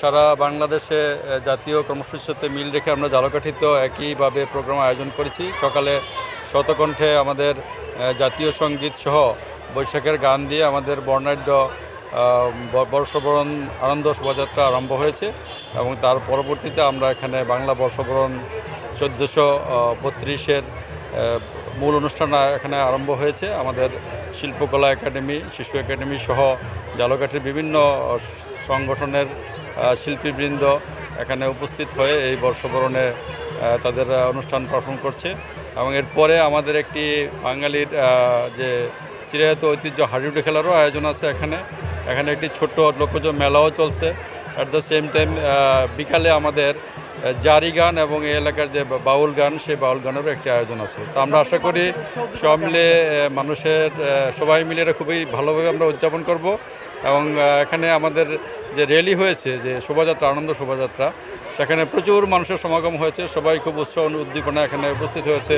সারা বাংলাদেশে জাতীয় কর্মসূচির সাথে মিল রেখে আমরা ঝালকাঠিতেও একইভাবে প্রোগ্রাম আয়োজন করেছি। সকালে শতকণ্ঠে আমাদের জাতীয় সঙ্গীত সহ বৈশাখের গান দিয়ে আমাদের বর্ণাঢ্য বর্ষবরণ আনন্দ শোভাযাত্রা আরম্ভ হয়েছে এবং তার পরবর্তীতে আমরা এখানে বাংলা বর্ষবরণ 1432-এর মূল অনুষ্ঠান এখানে আরম্ভ হয়েছে। আমাদের শিল্পকলা একাডেমি, শিশু একাডেমি সহ ঝালকাঠির বিভিন্ন সংগঠনের শিল্পীবৃন্দ এখানে উপস্থিত হয়ে এই বর্ষবরণে তাদের অনুষ্ঠান পারফর্ম করছে এবং এরপরে আমাদের একটি বাঙালির যে চিরায়ত ঐতিহ্য হাডুডু খেলারও আয়োজন আছে। এখানে একটি ছোট্ট লোকজ মেলাও চলছে। অ্যাট দ্য সেম টাইম বিকালে আমাদের জারি গান এবং এই এলাকার যে বাউল গান, সেই বাউল গানেরও একটি আয়োজন আছে। তো আমরা আশা করি সব মিলে সবাই মিলে এটা খুবই ভালোভাবে আমরা উদযাপন করব এবং এখানে আমাদের যে র্যালি হয়েছে, যে শোভাযাত্রা, আনন্দ শোভাযাত্রা, সেখানে প্রচুর মানুষের সমাগম হয়েছে। সবাই খুব উৎসাহ উদ্দীপনা এখানে উপস্থিত হয়েছে।